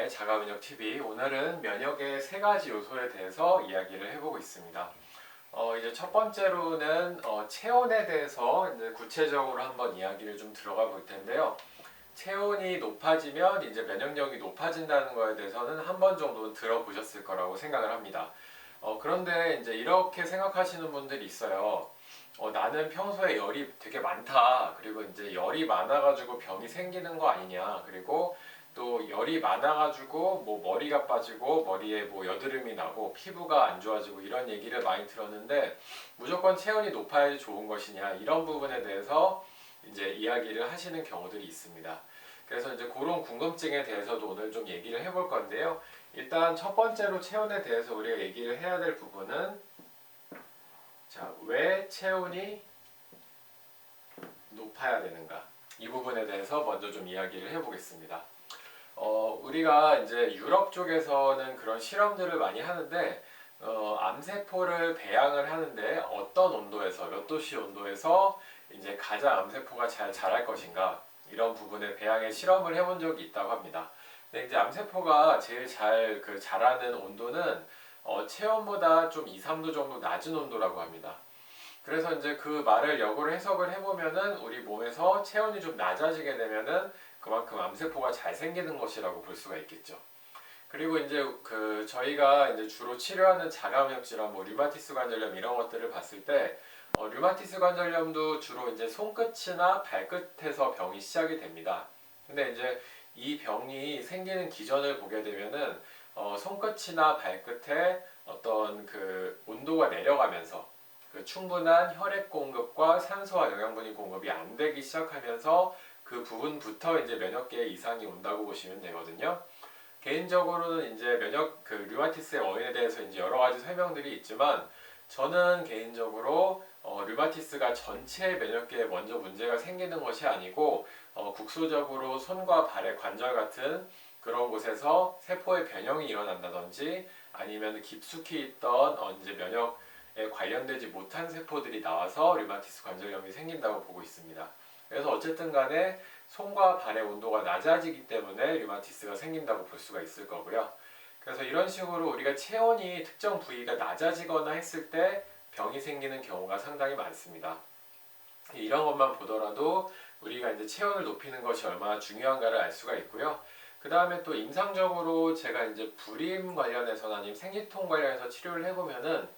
이상의 자가면역 TV. 오늘은 면역의 세 가지 요소에 대해서 이야기를 해보고 있습니다. 이제 첫 번째로는 체온에 대해서 이제 구체적으로 한번 이야기를 좀 들어가 볼 텐데요. 체온이 높아지면 이제 면역력이 높아진다는 거에 대해서는 한 번 정도는 들어보셨을 거라고 생각을 합니다. 그런데 이제 이렇게 생각하시는 분들이 있어요. 나는 평소에 열이 되게 많다. 그리고 이제 열이 많아가지고 병이 생기는 거 아니냐. 그리고 또 열이 많아가지고 뭐 머리가 빠지고 머리에 뭐 여드름이 나고 피부가 안 좋아지고 이런 얘기를 많이 들었는데 무조건 체온이 높아야지 좋은 것이냐. 이런 부분에 대해서 이제 이야기를 하시는 경우들이 있습니다. 그래서 이제 그런 궁금증에 대해서도 오늘 좀 얘기를 해볼 건데요. 일단 첫 번째로 체온에 대해서 우리가 얘기를 해야 될 부분은 자, 왜 체온이 높아야 되는가? 이 부분에 대해서 먼저 좀 이야기를 해보겠습니다. 우리가 이제 유럽 쪽에서는 그런 실험들을 많이 하는데, 암세포를 배양을 하는데 어떤 온도에서, 몇 도씨 온도에서 이제 가장 암세포가 잘 자랄 것인가? 이런 부분에 배양의 실험을 해본 적이 있다고 합니다. 근데 이제 암세포가 제일 잘 자라는 온도는 체온보다 좀 2, 3도 정도 낮은 온도라고 합니다. 그래서 이제 그 말을 역으로 해석을 해보면은 우리 몸에서 체온이 좀 낮아지게 되면은 그만큼 암세포가 잘 생기는 것이라고 볼 수가 있겠죠. 그리고 이제 저희가 이제 주로 치료하는 자가면역 질환, 뭐 류마티스 관절염 이런 것들을 봤을 때 류마티스 관절염도 주로 이제 손끝이나 발끝에서 병이 시작이 됩니다. 근데 이제 이 병이 생기는 기전을 보게 되면은 손끝이나 발끝에 어떤 온도가 내려가면서 충분한 혈액 공급과 산소와 영양분이 공급이 안 되기 시작하면서 그 부분부터 이제 면역계에 이상이 온다고 보시면 되거든요. 개인적으로는 이제 류마티스의 원인에 대해서 이제 여러 가지 설명들이 있지만 저는 개인적으로 류마티스가 전체 면역계에 먼저 문제가 생기는 것이 아니고 국소적으로 손과 발의 관절 같은 그런 곳에서 세포의 변형이 일어난다든지 아니면 깊숙이 있던 이제 면역에 관련되지 못한 세포들이 나와서 류마티스 관절염이 생긴다고 보고 있습니다. 그래서 어쨌든 간에 손과 발의 온도가 낮아지기 때문에 류마티스가 생긴다고 볼 수가 있을 거고요. 그래서 이런 식으로 우리가 체온이 특정 부위가 낮아지거나 했을 때 병이 생기는 경우가 상당히 많습니다. 이런 것만 보더라도 우리가 이제 체온을 높이는 것이 얼마나 중요한가를 알 수가 있고요. 그 다음에 또 임상적으로 제가 이제 불임 관련해서나 아니면 생리통 관련해서 치료를 해보면은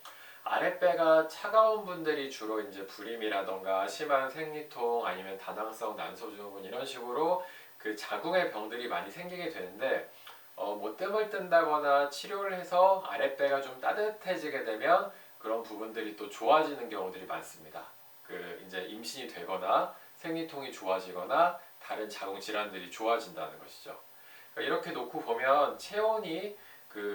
아랫배가 차가운 분들이 주로 이제 불임이라던가 심한 생리통 아니면 다낭성 난소증후군 이런 식으로 자궁의 병들이 많이 생기게 되는데 뭐 뜸을 뜬다거나 치료를 해서 아랫배가 좀 따뜻해지게 되면 그런 부분들이 또 좋아지는 경우들이 많습니다. 이제 임신이 되거나 생리통이 좋아지거나 다른 자궁 질환들이 좋아진다는 것이죠. 그러니까 이렇게 놓고 보면 체온이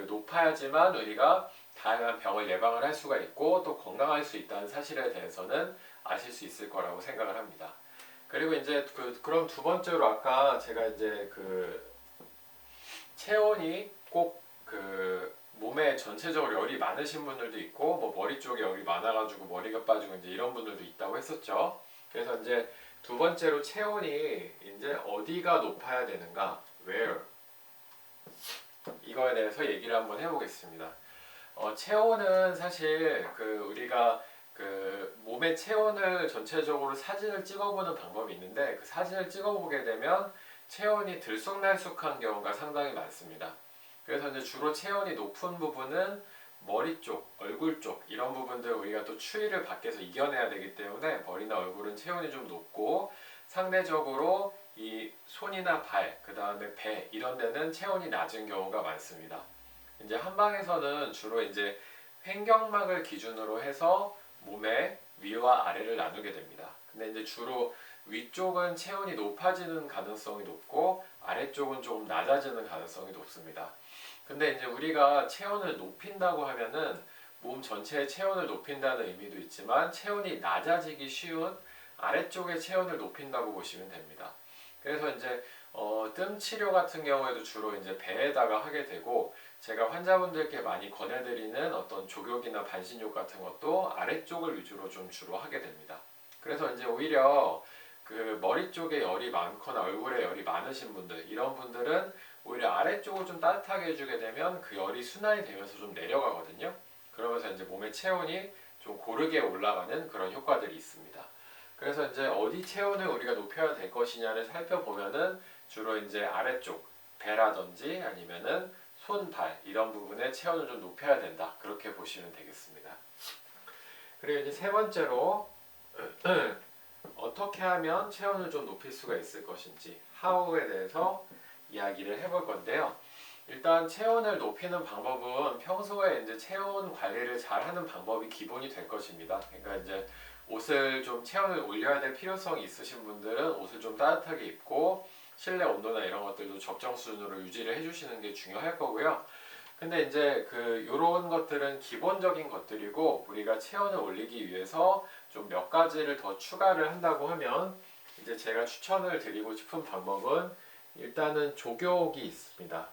높아야지만 우리가 다양한 병을 예방을 할 수가 있고 또 건강할 수 있다는 사실에 대해서는 아실 수 있을 거라고 생각을 합니다. 그리고 이제 그럼 두 번째로 아까 제가 이제 체온이 꼭 몸에 전체적으로 열이 많으신 분들도 있고 뭐 머리 쪽에 열이 많아가지고 머리가 빠지고 이제 이런 분들도 있다고 했었죠. 그래서 이제 두 번째로 체온이 이제 어디가 높아야 되는가, where 이거에 대해서 얘기를 한번 해보겠습니다. 체온은 사실 우리가 몸의 체온을 전체적으로 사진을 찍어보는 방법이 있는데 그 사진을 찍어보게 되면 체온이 들쑥날쑥한 경우가 상당히 많습니다. 그래서 이제 주로 체온이 높은 부분은 머리 쪽, 얼굴 쪽 이런 부분들 우리가 또 추위를 밖에서 이겨내야 되기 때문에 머리나 얼굴은 체온이 좀 높고 상대적으로 이 손이나 발, 그 다음에 배 이런 데는 체온이 낮은 경우가 많습니다. 이제 한방에서는 주로 이제 횡격막을 기준으로 해서 몸의 위와 아래를 나누게 됩니다. 근데 이제 주로 위쪽은 체온이 높아지는 가능성이 높고 아래쪽은 조금 낮아지는 가능성이 높습니다. 근데 이제 우리가 체온을 높인다고 하면은 몸 전체의 체온을 높인다는 의미도 있지만 체온이 낮아지기 쉬운 아래쪽의 체온을 높인다고 보시면 됩니다. 그래서 이제 뜸 치료 같은 경우에도 주로 이제 배에다가 하게 되고 제가 환자분들께 많이 권해드리는 어떤 족욕이나 반신욕 같은 것도 아래쪽을 위주로 좀 주로 하게 됩니다. 그래서 이제 오히려 그 머리 쪽에 열이 많거나 얼굴에 열이 많으신 분들, 이런 분들은 오히려 아래쪽을 좀 따뜻하게 해주게 되면 그 열이 순환이 되면서 좀 내려가거든요. 그러면서 이제 몸의 체온이 좀 고르게 올라가는 그런 효과들이 있습니다. 그래서 이제 어디 체온을 우리가 높여야 될 것이냐를 살펴보면은 주로 이제 아래쪽 배라든지 아니면은 손, 발 이런 부분에 체온을 좀 높여야 된다. 그렇게 보시면 되겠습니다. 그리고 이제 세 번째로 어떻게 하면 체온을 좀 높일 수가 있을 것인지 how에 대해서 이야기를 해볼 건데요. 일단 체온을 높이는 방법은 평소에 이제 체온 관리를 잘 하는 방법이 기본이 될 것입니다. 그러니까 이제 옷을 좀 체온을 올려야 될 필요성이 있으신 분들은 옷을 좀 따뜻하게 입고 실내 온도나 이런 것들도 적정 수준으로 유지를 해주시는 게 중요할 거고요. 근데 이제 그 요런 것들은 기본적인 것들이고 우리가 체온을 올리기 위해서 좀 몇 가지를 더 추가를 한다고 하면 이제 제가 추천을 드리고 싶은 방법은 일단은 족욕이 있습니다.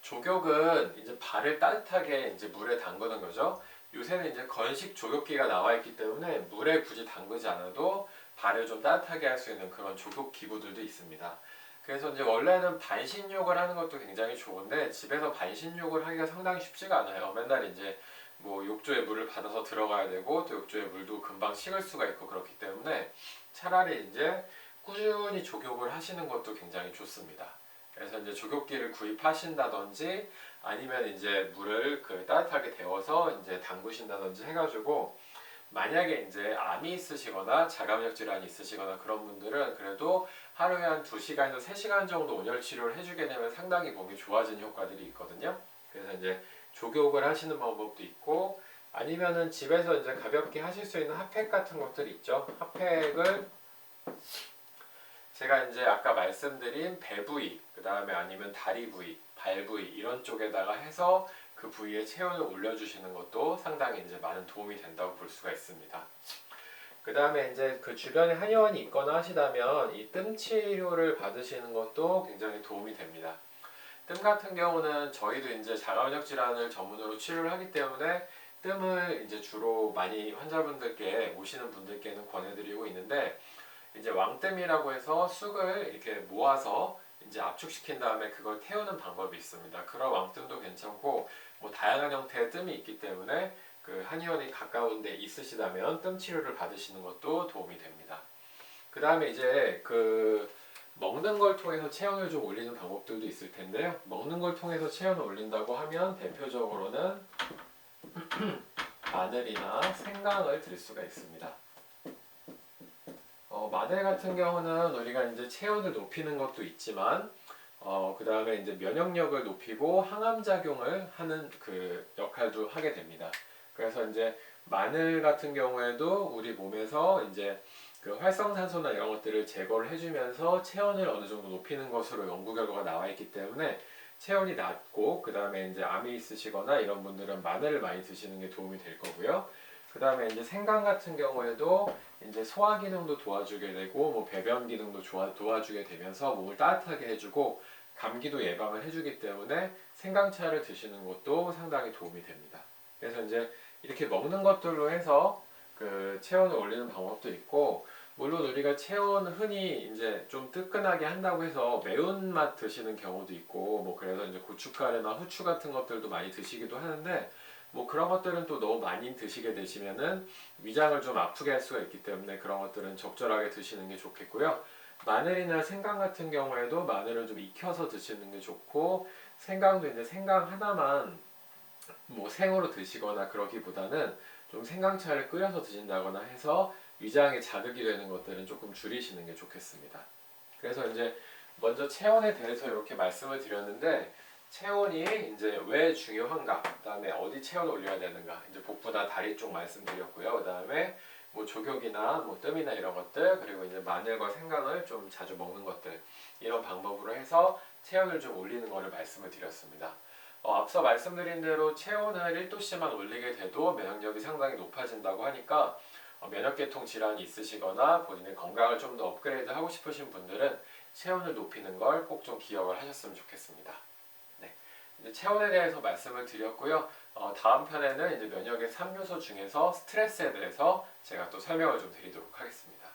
족욕은 이제 발을 따뜻하게 이제 물에 담그는 거죠. 요새는 이제 건식 족욕기가 나와 있기 때문에 물에 굳이 담그지 않아도 발을 좀 따뜻하게 할 수 있는 그런 족욕 기구들도 있습니다. 그래서 이제 원래는 반신욕을 하는 것도 굉장히 좋은데 집에서 반신욕을 하기가 상당히 쉽지가 않아요. 맨날 이제 뭐 욕조에 물을 받아서 들어가야 되고 또 욕조에 물도 금방 식을 수가 있고 그렇기 때문에 차라리 이제 꾸준히 족욕을 하시는 것도 굉장히 좋습니다. 그래서 이제 족욕기를 구입하신다든지 아니면 이제 물을 그 따뜻하게 데워서 이제 담그신다든지 해가지고 만약에 이제 암이 있으시거나 자가면역 질환이 있으시거나 그런 분들은 그래도 하루에 한 2시간에서 3시간 정도 온열 치료를 해주게 되면 상당히 몸이 좋아지는 효과들이 있거든요. 그래서 이제 족욕을 하시는 방법도 있고 아니면은 집에서 이제 가볍게 하실 수 있는 핫팩 같은 것들이 있죠. 핫팩을 제가 이제 아까 말씀드린 배 부위, 그 다음에 아니면 다리 부위, 발 부위 이런 쪽에다가 해서 그 부위에 체온을 올려주시는 것도 상당히 이제 많은 도움이 된다고 볼 수가 있습니다. 그 다음에 이제 그 주변에 한의원이 있거나 하시다면 이 뜸 치료를 받으시는 것도 굉장히 도움이 됩니다. 뜸 같은 경우는 저희도 이제 자가면역 질환을 전문으로 치료를 하기 때문에 뜸을 이제 주로 많이 환자분들께 오시는 분들께는 권해드리고 있는데 이제 왕뜸이라고 해서 쑥을 이렇게 모아서 이제 압축시킨 다음에 그걸 태우는 방법이 있습니다. 그런 왕뜸도 괜찮고 뭐 다양한 형태의 뜸이 있기 때문에 그 한의원이 가까운 데 있으시다면 뜸 치료를 받으시는 것도 도움이 됩니다. 그 다음에 이제 그 먹는 걸 통해서 체온을 좀 올리는 방법들도 있을 텐데요. 먹는 걸 통해서 체온을 올린다고 하면 대표적으로는 마늘이나 생강을 드릴 수가 있습니다. 마늘 같은 경우는 우리가 이제 체온을 높이는 것도 있지만 그 다음에 이제 면역력을 높이고 항암 작용을 하는 그 역할도 하게 됩니다. 그래서 이제 마늘 같은 경우에도 우리 몸에서 이제 그 활성산소나 이런 것들을 제거를 해주면서 체온을 어느 정도 높이는 것으로 연구 결과가 나와 있기 때문에 체온이 낮고 그 다음에 이제 암이 있으시거나 이런 분들은 마늘을 많이 드시는 게 도움이 될 거고요. 그 다음에 이제 생강 같은 경우에도 이제 소화 기능도 도와주게 되고 뭐 배변 기능도 도와주게 되면서 몸을 따뜻하게 해주고 감기도 예방을 해주기 때문에 생강차를 드시는 것도 상당히 도움이 됩니다. 그래서 이제 이렇게 먹는 것들로 해서 그 체온을 올리는 방법도 있고 물론 우리가 체온 흔히 이제 좀 뜨끈하게 한다고 해서 매운맛 드시는 경우도 있고 뭐 그래서 이제 고춧가루나 후추 같은 것들도 많이 드시기도 하는데 뭐 그런 것들은 또 너무 많이 드시게 되시면은 위장을 좀 아프게 할 수가 있기 때문에 그런 것들은 적절하게 드시는 게 좋겠고요. 마늘이나 생강 같은 경우에도 마늘을 좀 익혀서 드시는 게 좋고 생강도 이제 생강 하나만 뭐 생으로 드시거나 그러기보다는 좀 생강차를 끓여서 드신다거나 해서 위장에 자극이 되는 것들은 조금 줄이시는 게 좋겠습니다. 그래서 이제 먼저 체온에 대해서 이렇게 말씀을 드렸는데 체온이 이제 왜 중요한가, 그다음에 어디 체온을 올려야 되는가, 이제 복부나 다리 쪽 말씀드렸고요. 그다음에 뭐 족욕이나 뭐 뜸이나 이런 것들, 그리고 이제 마늘과 생강을 좀 자주 먹는 것들 이런 방법으로 해서 체온을 좀 올리는 것을 말씀을 드렸습니다. 앞서 말씀드린 대로 체온을 1도씨만 올리게 돼도 면역력이 상당히 높아진다고 하니까 면역계통 질환이 있으시거나 본인의 건강을 좀 더 업그레이드 하고 싶으신 분들은 체온을 높이는 걸 꼭 좀 기억을 하셨으면 좋겠습니다. 네, 이제 체온에 대해서 말씀을 드렸고요. 다음 편에는 이제 면역의 3요소 중에서 스트레스에 대해서 제가 또 설명을 좀 드리도록 하겠습니다.